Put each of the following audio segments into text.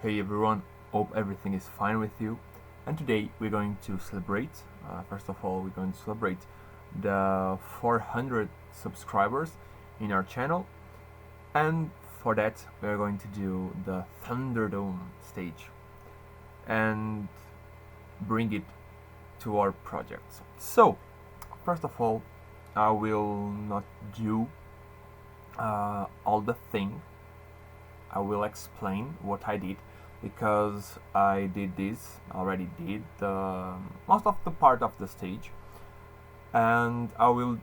Hey everyone, hope everything is fine with you. And today we're going to celebrate, first of all, we're going to celebrate the 400 subscribers in our channel. And for that, we're going to do the ThunderDome stage and bring it to our project. So, first of all, I will not do all the thing. I will explain what I did because I already did most of the part of the stage, and I will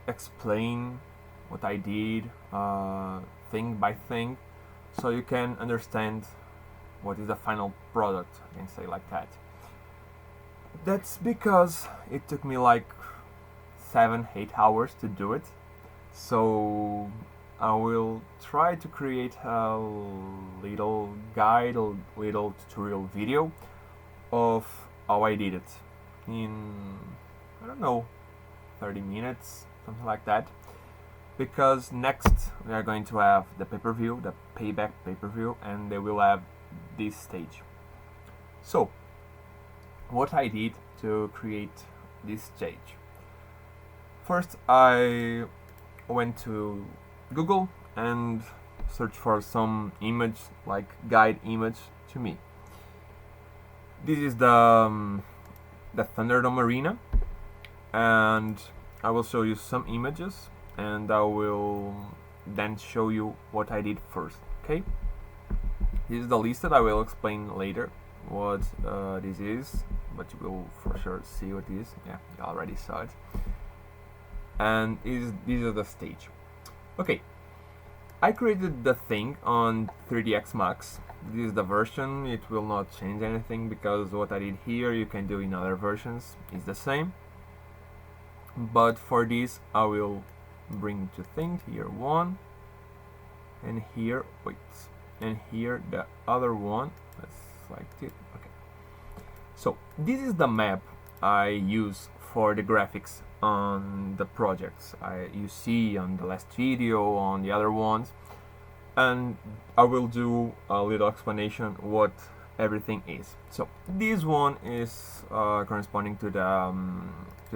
explain what I did thing by thing, so you can understand what is the final product. I can say like that. That's because it took me like 7-8 hours to do it, so I will try to create a little guide, a little tutorial video of how I did it in, I don't know, 30 minutes, something like that. Because next we are going to have the pay-per-view, the Payback pay-per-view, and they will have this stage. So, what I did to create this stage. First, I went to Google and search for some image, like guide image to me. This is the ThunderDome arena, and I will show you some images, and I will then show you what I did first. Okay, this is the list that I will explain later what this is, but you will for sure see what it is. Yeah, you already saw it. And these are the stage. Okay, I created the thing on 3ds Max. This is the version. It will not change anything because what I did here you can do in other versions. It's the same. But for this I will bring two things. Here one, and here, and here the other one. Let's select it. Okay. So this is the map I use for the graphics on the projects you see on the last video, on the other ones, and I will do a little explanation what everything is. So this one is corresponding to the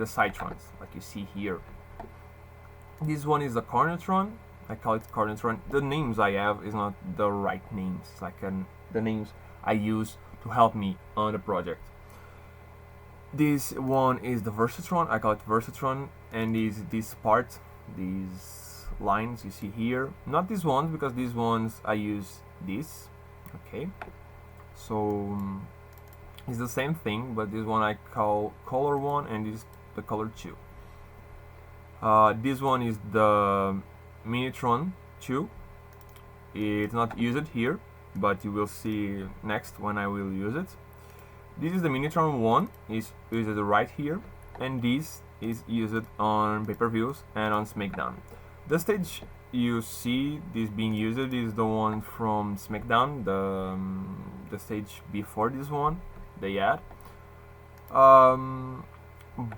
Cytrons, like you see here. This one is the Arenatron. I call it Arenatron. The names I have is not the right names. It's like the names I use to help me on the project. This one is the Versatron. I call it Versatron, and this part, these lines you see here, not these ones, because these ones I use this. Okay, so it's the same thing, but this one I call color 1, and this is the color 2. This one is the Minitron 2. It's not used here, but you will see next when I will use it. This is the Minitron 1, is used right here, and this is used on pay-per-views and on SmackDown. The stage you see this being used is the one from SmackDown, the stage before this one they add.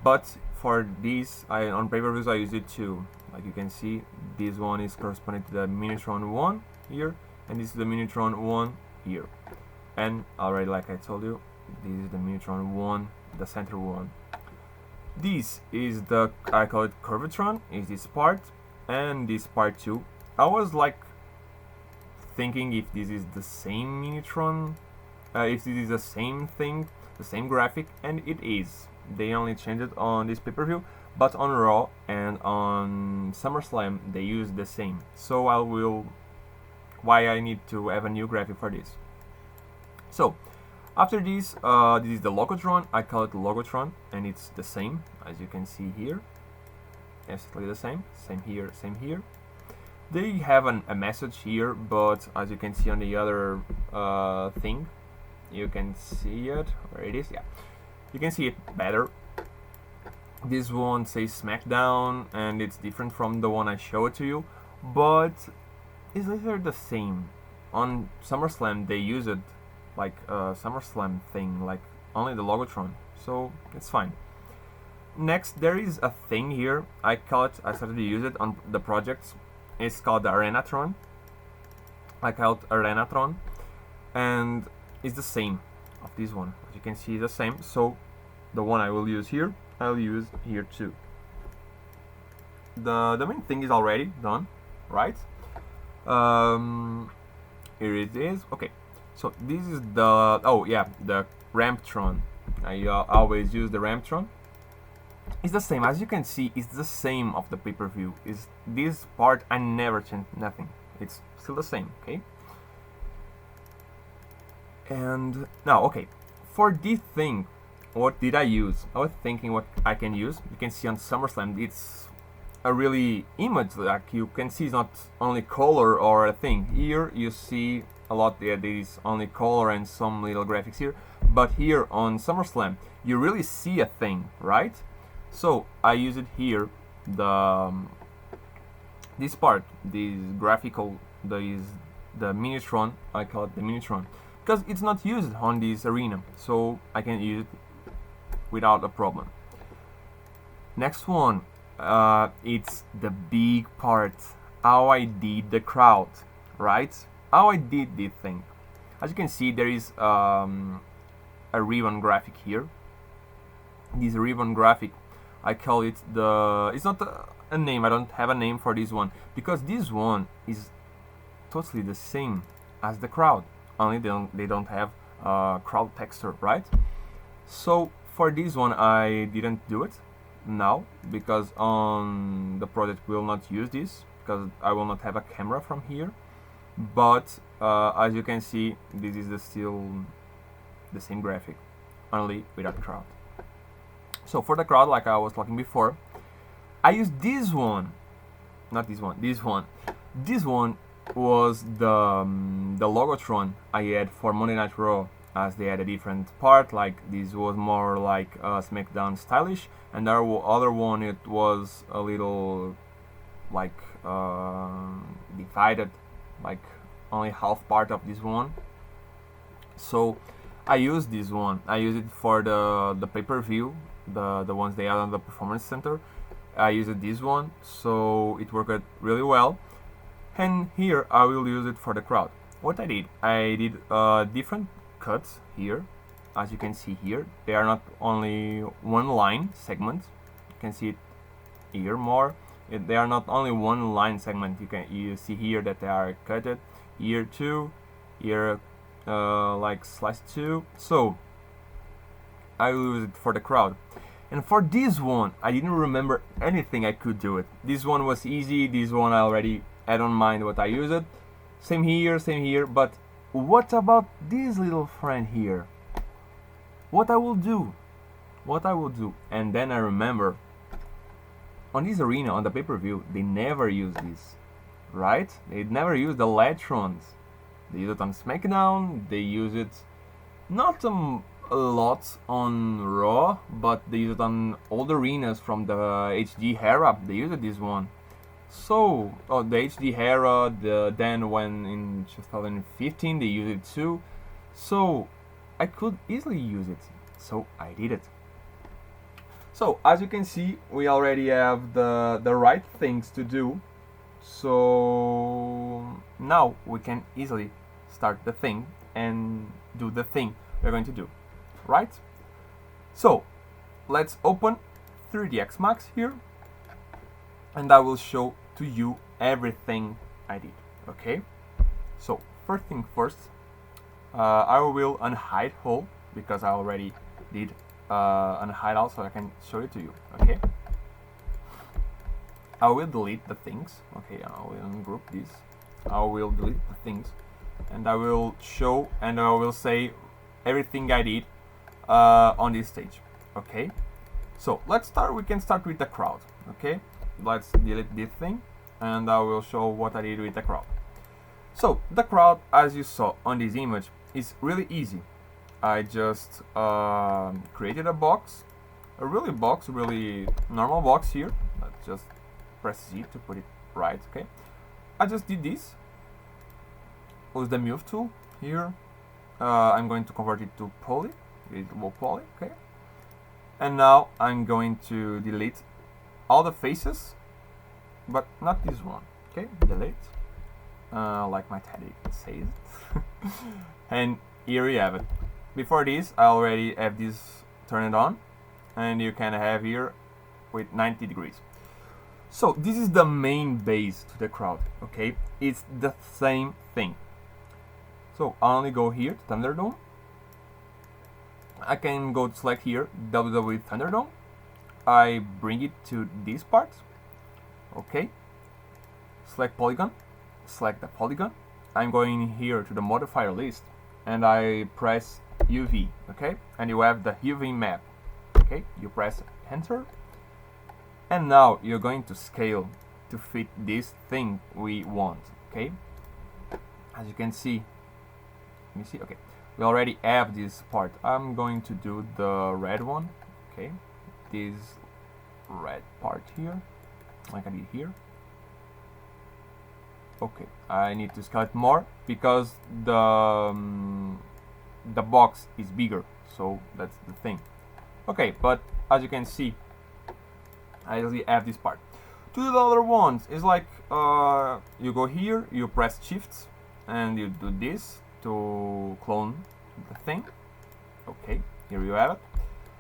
But for this, on pay-per-views I use it too. Like you can see, this one is corresponding to the Minitron 1 here, and this is the Minitron 1 here. And already, like I told you, this is the Minitron 1, the center one. This is I call it Curvatron, is this part, and this part 2. I was like thinking if this is the same Minitron, if this is the same thing, the same graphic, and it is. They only changed it on this pay-per-view, but on Raw and on SummerSlam they use the same. So why I need to have a new graphic for this. So after this, this is the Logotron. I call it Logotron, and it's the same as you can see here. Exactly the same. Same here, same here. They have a message here, but as you can see on the other thing, you can see it. Where it is? Yeah, you can see it better. This one says SmackDown, and it's different from the one I showed to you, but it's literally the same. On SummerSlam they use it like a SummerSlam thing, like only the Logotron, so it's fine. Next, there is a thing here. I started to use it on the projects. It's called the Arenatron. I call it Arenatron. and it's the same of this one. As you can see, the same. So the one I will use here, I'll use here too. The main thing is already done, right? Here it is. Okay, so this is the, oh yeah, the Arenatron. I always use the Arenatron. It's the same, as you can see, it's the same of the pay-per-view. Is this part I never changed nothing. It's still the same, okay? And now, okay, for this thing, what did I use? I was thinking what I can use. You can see on SummerSlam, it's a really image, like you can see it's not only color or a thing. Here you see a lot, there is only color and some little graphics here, but here on SummerSlam, you really see a thing, right? So I use it here, this part, this graphical, the Minitron, I call it the Minitron, because it's not used on this arena, so I can use it without a problem. Next one, it's the big part, how I did the crowd, right? How I did this thing. As you can see, there is a ribbon graphic here. This ribbon graphic, I call it the, it's not a name, I don't have a name for this one, because this one is totally the same as the crowd, only they don't have crowd texture, right? So for this one I didn't do it now, because on the project we will not use this, because I will not have a camera from here. But as you can see, this is still the same graphic, only without crowd. So for the crowd, like I was talking before, I used this one, not this one, this one. This one was the Logotron I had for Monday Night Raw, as they had a different part, like this was more like SmackDown stylish, and the other one, it was a little like divided, like only half part of this one. So I used this one, I used it for the pay-per-view, the ones they had on the Performance Center. I used this one, so it worked really well. And here I will use it for the crowd. What I did different cuts here. As you can see here, they are not only one line segment. You can see it here more. They are not only one line segment. You see here that they are cutted here too, here like slice 2. So I will use it for the crowd. And for this one, I didn't remember anything I could do it. This one was easy. This one I don't mind what I use it. Same here. But what about this little friend here? What I will do? And then I remember, on this arena, on the pay-per-view, they never use this, right? They never use the Logotrons. They use it on SmackDown. They use it not a lot on Raw, but they use it on old arenas from the HD era. They used this one. So, the HD era, then when in 2015 they used it too. So I could easily use it. So I did it. So as you can see, we already have the right things to do. So now we can easily start the thing and do the thing we're going to do, right? So let's open 3ds Max here, and I will show to you everything I did, okay? So first thing first, I will unhide whole, because I already did unhide all, so I can show it to you, okay? I will delete the things, okay? I will ungroup this. I will delete the things, and I will show, and I will say everything I did on this stage, okay? So let's start. We can start with the crowd, okay? Let's delete this thing, and I will show what I did with the crowd. So the crowd, as you saw on this image, is really easy. I just created a box, really normal box here. Let's just press Z to put it right, okay? I just did this. Use the move tool here. I'm going to convert it to poly, editable poly, okay? And now I'm going to delete all the faces, but not this one, okay? Delete. like my teddy says. And here you have it. Before this, I already have this turned on, and you can have here with 90 degrees. So this is the main base to the crowd, okay? It's the same thing. So I only go here to ThunderDome. I can go to select here WWE ThunderDome. I bring it to this part, okay? Select polygon, select the polygon. I'm going here to the modifier list, and I press UV, okay? And you have the UV map, okay? You press enter, and now you're going to scale to fit this thing we want, okay? As you can see, let me see, okay, we already have this part. I'm going to do the red one, okay? This red part here, like I did here. Okay, I need to scale it more because the box is bigger, so that's the thing. Okay, but as you can see, I only have this part. To do the other ones, it's like you go here, you press shift, and you do this to clone the thing. Okay, here you have it.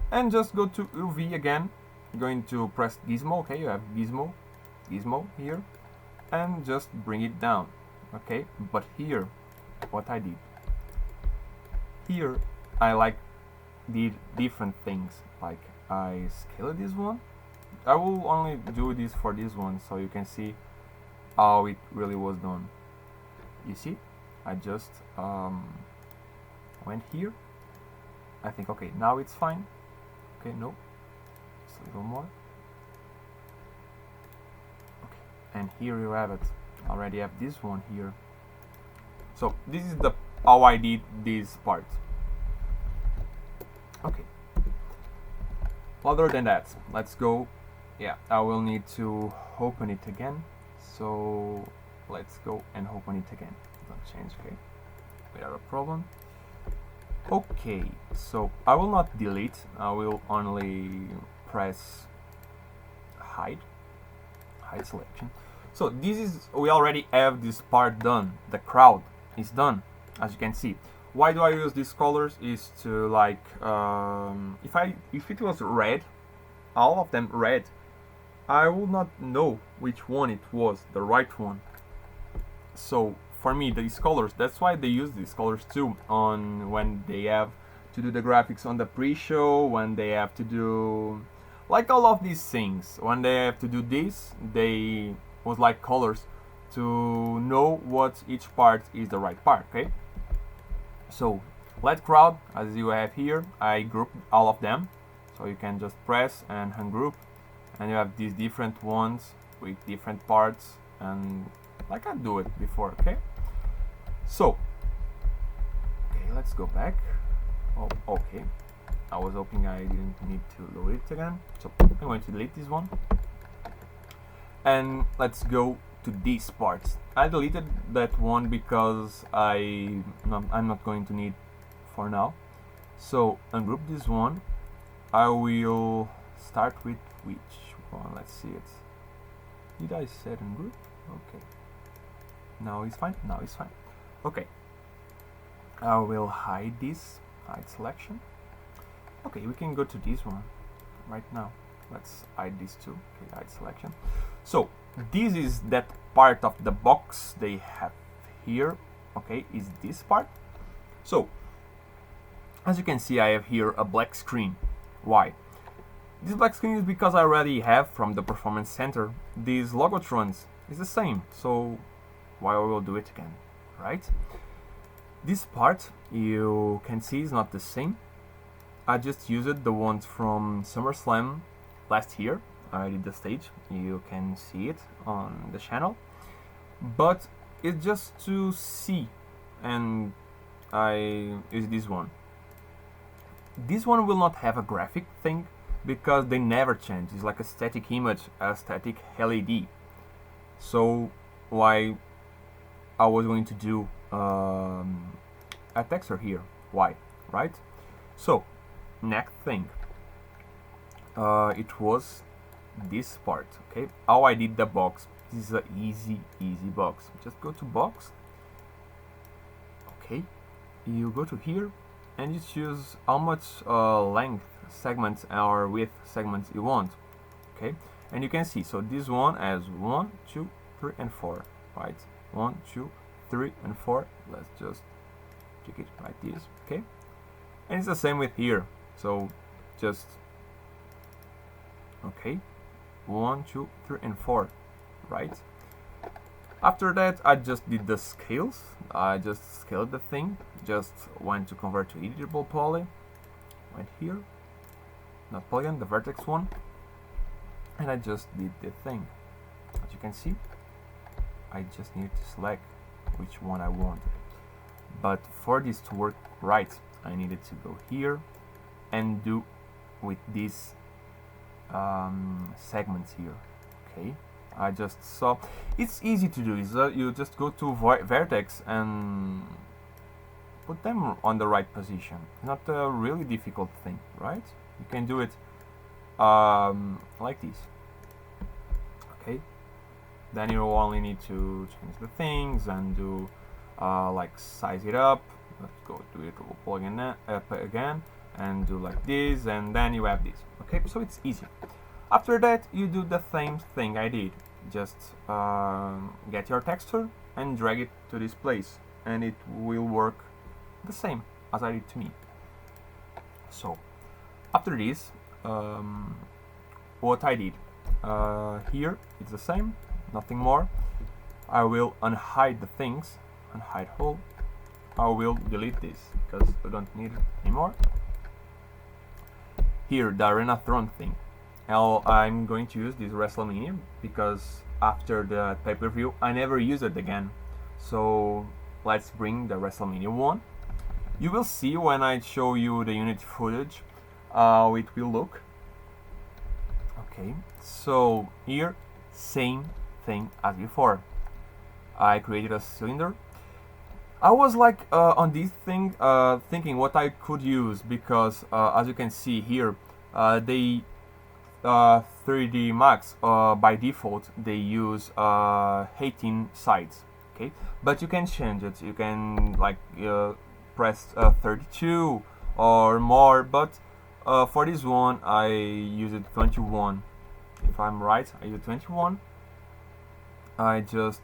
And just go to UV again. You're going to press Gizmo. Okay, you have Gizmo here, and just bring it down. Okay, but here, what I did here, I did different things. Like I scaled this one. I will only do this for this one, so you can see how it really was done. You see, I just went here. I think, okay, now it's fine. Okay, no, just a little more. Okay, and here you have it. I already have this one here. So this is how I did this part. Okay. Other than that, let's go. Yeah, I will need to open it again. So let's go and open it again. Don't change, okay? Without a problem. Okay, so I will not delete. I will only press hide selection. So this is, we already have this part done. The crowd is done, as you can see. Why do I use these colors? Is to like, if it was red, all of them red, I will not know which one it was, the right one. So for me, these colors, that's why they use these colors too, on when they have to do the graphics on the pre-show, when they have to do like all of these things. When they have to do this, they was like colors to know what each part is the right part, okay? So let crowd, as you have here, I grouped all of them, so you can just press and ungroup, and you have these different ones with different parts, and like I do it before, okay? So okay, let's go back. Oh, okay, I was hoping I didn't need to load it again, so I'm going to delete this one, and let's go to these parts. I deleted that one because I'm not going to need for now. So ungroup this one. I will start with which one? Let's see it. Did I set ungroup? Okay. Now it's fine. Now it's fine. Okay. I will hide this. Hide selection. Okay, we can go to this one right now. Let's hide this too. Okay, hide selection. So this is that part of the box they have here. Okay, is this part. So as you can see, I have here a black screen. Why? This black screen is because I already have from the performance center these Logotrons. It's the same, so why I will do it again, right? This part you can see is not the same. I just used the ones from SummerSlam last year. I did the stage, you can see it on the channel, but it's just to see, and I use this one. This one will not have a graphic thing because they never change. It's like a static image, a static LED. So why I was going to do a texture here? Why, right? So next thing, it was this part. Okay, how I did the box. This is an easy box. Just go to box. Okay, you go to here and you choose how much length segments or width segments you want. Okay, and you can see, so this one has 1, 2, 3 and 4, right? 1, 2, 3 and 4. Let's just check it like this. Okay, and it's the same with here, so just okay, 1, 2, 3 and 4, right? After that, I just did the scales. I just scaled the thing, just went to convert to editable poly, went here, not polygon, the vertex one, and I just did the thing. As you can see, I just need to select which one I want. But for this to work right, I needed to go here and do with these segments here. Okay, I just saw it's easy to do. Is you just go to vertex and put them on the right position. Not a really difficult thing, right? You can do it like this. Okay, then you only need to change the things and do like size it up. Let's go to it again and do like this, and then you have this. Okay, so it's easy. After that, you do the same thing I did. Just get your texture and drag it to this place, and it will work the same as I did to me. So after this, what I did here, it's the same, nothing more. I will unhide the things, unhide whole. I will delete this because I don't need it anymore. Here, the Arenatron thing. Now I'm going to use this WrestleMania because after the pay-per-view I never use it again. So let's bring the WrestleMania one. You will see when I show you the Unity footage how it will look. Okay, so here, same thing as before. I created a cylinder. I was like on this thing thinking what I could use because as you can see here, they 3D Max by default they use 18 sides. Okay, but you can change it. You can like press 32 or more, but for this one I use it 21. If I'm right, I use 21. I just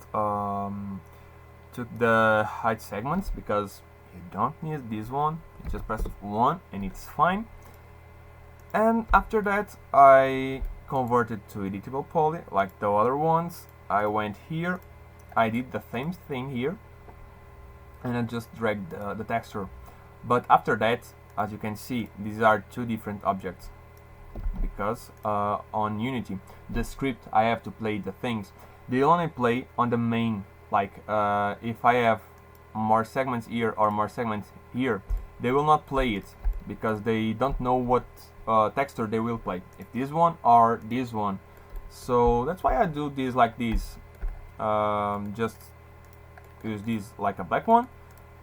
took the height segments because you don't need this one. You just press 1 and it's fine. And after that I converted to editable poly like the other ones. I went here, I did the same thing here, and I just dragged the texture. But after that, as you can see, these are two different objects because on Unity the script I have to play the things. They only play on the main. Like if I have more segments here or more segments here, they will not play it because they don't know what texture they will play, if this one or this one. So that's why I do this like this. Just use this like a black one,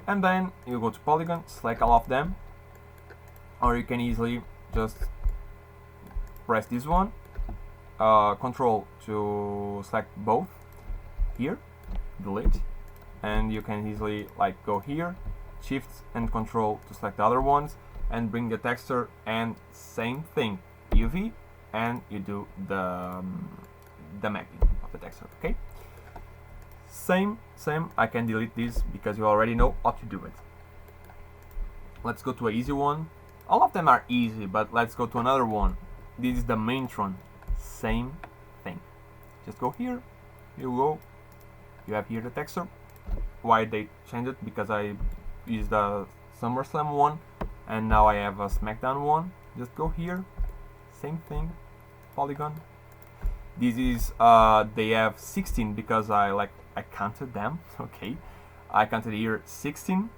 and then you go to polygon, select all of them, or you can easily just press this one, control to select both here, delete, and you can easily like go here, shift and control to select the other ones and bring the texture, and same thing, UV, and you do the mapping of the texture. Okay, same. I can delete this because you already know how to do it. Let's go to an easy one. All of them are easy, but let's go to another one. This is the Arenatron. Same thing. Just go here. You go. You have here the texture. Why they changed it? Because I used the SummerSlam one, and now I have a SmackDown one. Just go here. Same thing. Polygon. This is they have 16 because I counted them. Okay, I counted here 16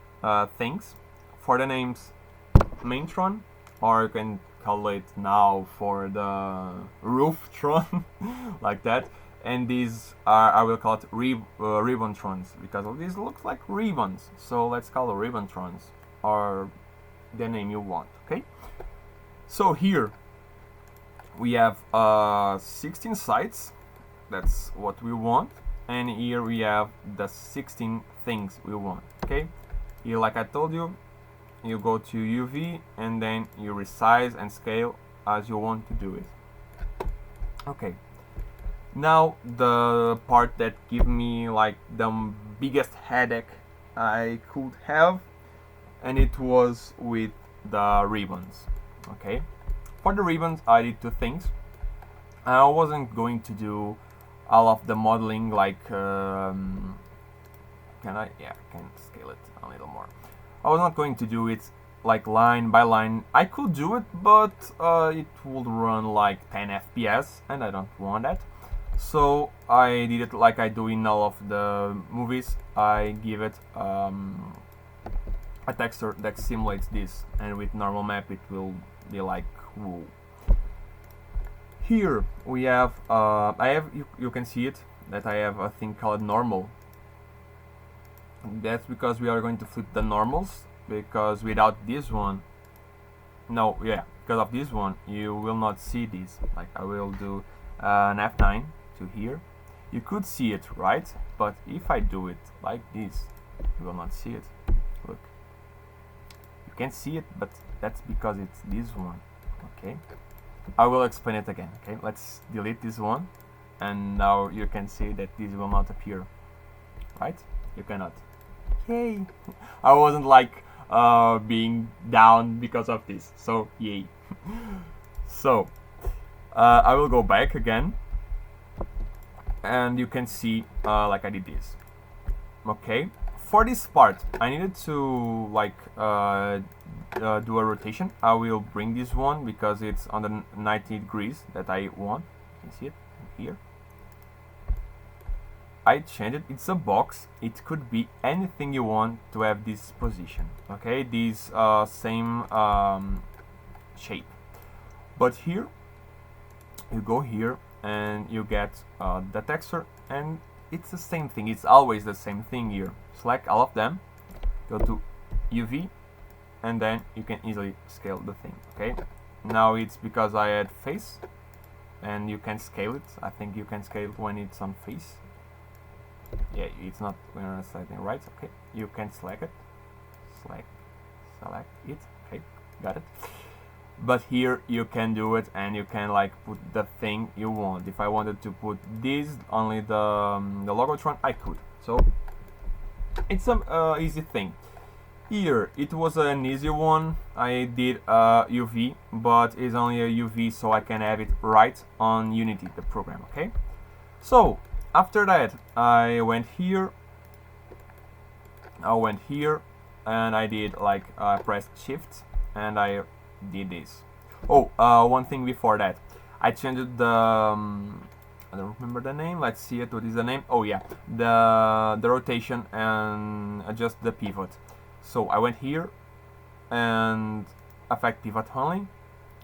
things. For the names, Arenatron, or you can call it now for the Rooftron, like that. And these are, I will call it Ribbontrons because these looks like ribbons. So let's call it Ribbontrons, or the name you want. Okay. So here we have 16 sites. that's what we want. And here we have the 16 things we want. Okay, here, like I told you, you go to UV and then you resize and scale as you want to do it. Okay, now the part that gave me like the biggest headache I could have, and it was with the ribbons. Okay, for the ribbons I did two things. I wasn't going to do all of the modeling like can I can scale it a little more. I was not going to do it like line by line. I could do it, but it would run like 10 FPS and I don't want that. So I did it like I do in all of the movies. I give it a texture that simulates this, and with normal map it will be like whoa. Here we have you can see it that I have a thing called normal. That's because we are going to flip the normals, because without this one, because of this one you will not see this. Like I will do an F9 to here, you could see it, right? But if I do it like this, you will not see it. Look, you can see it, but that's because it's this one. Okay, I will explain it again. Okay, let's delete this one, and now you can see that this will not appear, right? You cannot. Yay! I wasn't like being down because of this, so yay. So I will go back again, and you can see like I did this. Okay, for this part I needed to like do a rotation. I will bring this one because it's on the 90 degrees that I want. You can see it here. I changed it. It's a box. It could be anything you want to have this position. Okay, this same shape. But here, you go here and you get the texture, and it's the same thing. It's always the same thing here. Select all of them, go to UV, and then you can easily scale the thing. Okay, now it's because I had face, and you can scale it. I think you can scale it when it's on face. Yeah, it's not when I'm selecting, right? Okay, you can select it, select it. Okay, got it. But here you can do it, and you can like put the thing you want. If I wanted to put this only the Logotron, I could. So it's some easy thing. Here it was an easy one. I did UV, but it's only a UV, so I can have it right on Unity, the program. Okay, so after that I went here, and I did like pressed shift and I did this. Oh, one thing before that, I changed the I don't remember the name. Let's see it. What is the name? Oh yeah, the rotation and adjust the pivot. So I went here and affect pivot only,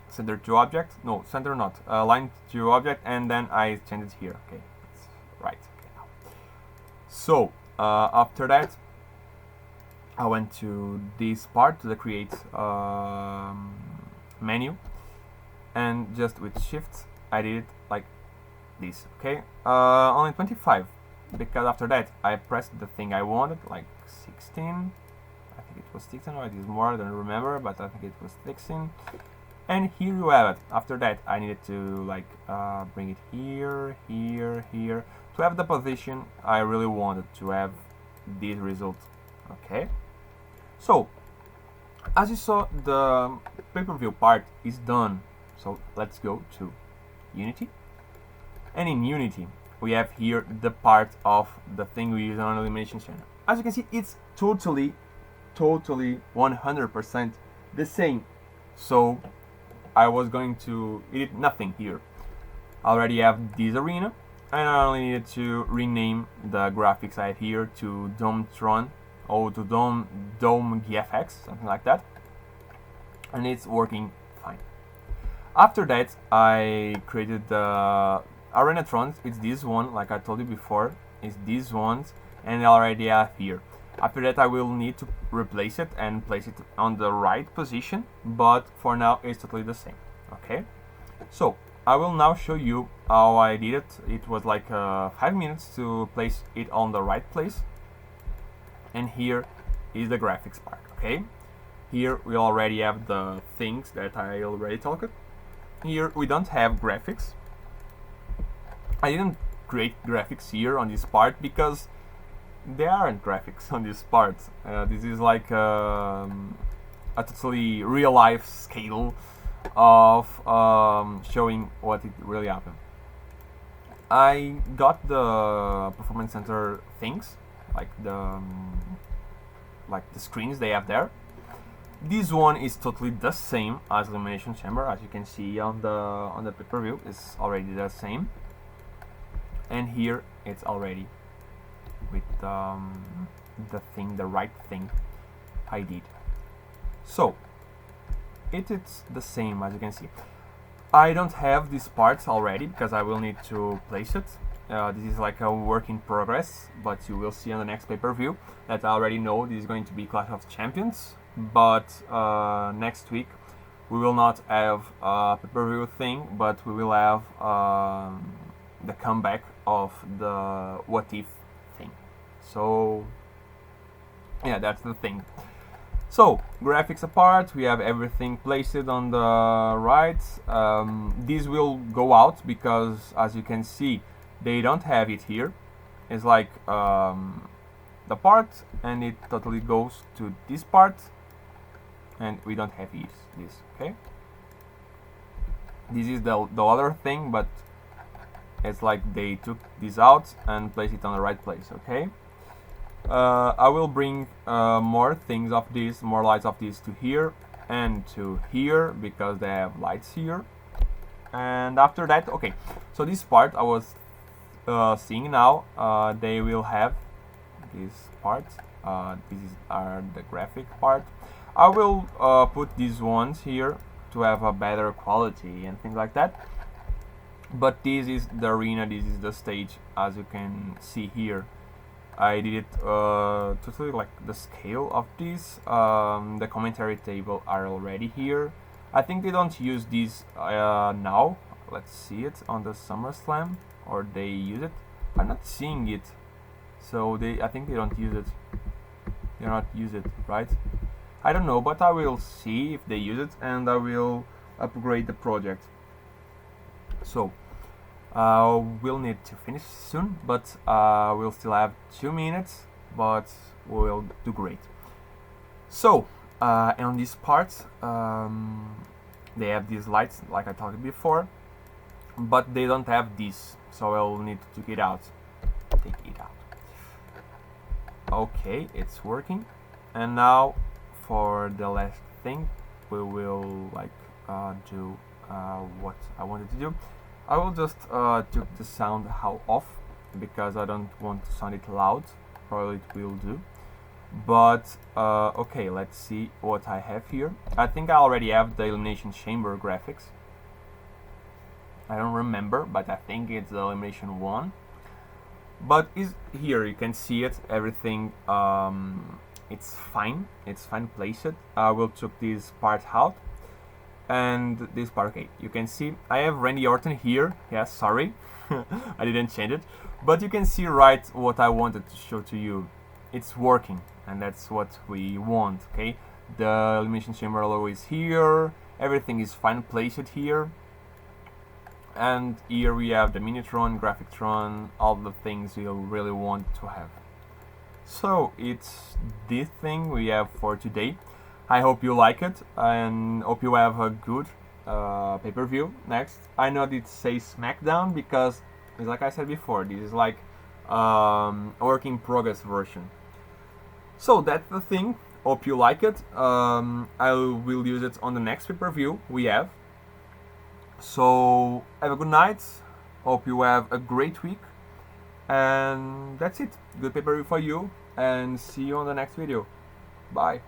center to object, no center not, line to object, and then I changed it here. Okay, that's right. Okay, now. So after that I went to this part, to the create menu, and just with shift I did it like this. Okay, only 25, because after that I pressed the thing I wanted, like 16. I think it was 16, or it is more, I don't remember, but I think it was 16. And here you have it. After that I needed to like bring it here, here, to have the position I really wanted to have this result. Okay, so as you saw, the pay-per-view part is done. So let's go to Unity, and in Unity we have here the part of the thing we use on elimination channel. As you can see, it's totally 100% the same. So I was going to edit nothing here. I already have this arena, and I only needed to rename the graphics I have here to Dometron, or to Dome GFX, something like that, and it's working fine. After that I created the Arenatrons. It's this one, like I told you before, it's these ones, and I already have here. After that I will need to replace it and place it on the right position, but for now it's totally the same. Okay, so I will now show you how I did it. It was like 5 minutes to place it on the right place. And here is the graphics part, okay? Here we already have the things that I already talked. Here we don't have graphics. I didn't create graphics here on this part because there aren't graphics on this part. This is like a totally real life scale of showing what it really happened. I got the performance center things, like the screens they have there. This one is totally the same as Elimination Chamber, as you can see on the pay-per-view. It's already the same, and here it's already with the right thing I did. So it's the same, as you can see. I don't have these parts already because I will need to place it. This is like a work in progress, but you will see on the next pay-per-view that I already know this is going to be Clash of Champions. But next week we will not have a pay-per-view thing, but we will have the comeback of the What If thing. So yeah, that's the thing. So graphics apart, we have everything placed on the right. This will go out because, as you can see, they don't have it here. It's like the part, and it totally goes to this part, and we don't have this. Okay, this is the other thing, but it's like they took this out and placed it on the right place. Okay. I will bring more things of this, more lights of this to here and to here because they have lights here. And after that, okay, so this part I was seeing now, they will have this part. These are the graphic part. I will put these ones here to have a better quality and things like that. But this is the arena, this is the stage, as you can see here. I did it totally like the scale of this. The commentary table are already here. I think they don't use these now. Let's see it on the SummerSlam, or they use it. I'm not seeing it, so I think they don't use it. They're not use it, right? I don't know, but I will see if they use it, and I will upgrade the project. So we'll need to finish soon, but we'll still have 2 minutes, but we'll do great. So on this part, they have these lights like I talked before, but they don't have this, so I'll need to take it out. Okay, it's working. And now for the last thing, we will like do what I wanted to do. I will just took the sound off because I don't want to sound it loud. Probably it will do. But okay, let's see what I have here. I think I already have the Elimination Chamber graphics. I don't remember, but I think it's the Elimination 1. But is here, you can see it, everything, it's fine placed. I will took this part out. And this part, okay, you can see I have Randy Orton here. Yes, sorry, I didn't change it, but you can see right what I wanted to show to you. It's working, and that's what we want. Okay, the Elimination Chamber logo is here. Everything is fine placed here, and here we have the Minitron, Graphictron, all the things you really want to have. So it's this thing we have for today. I hope you like it, and hope you have a good pay-per-view next. I know it says SmackDown because, like I said before, this is like a work in progress version. So that's the thing. Hope you like it. I will use it on the next pay-per-view we have. So have a good night. Hope you have a great week. And that's it. Good pay-per-view for you. And see you on the next video. Bye.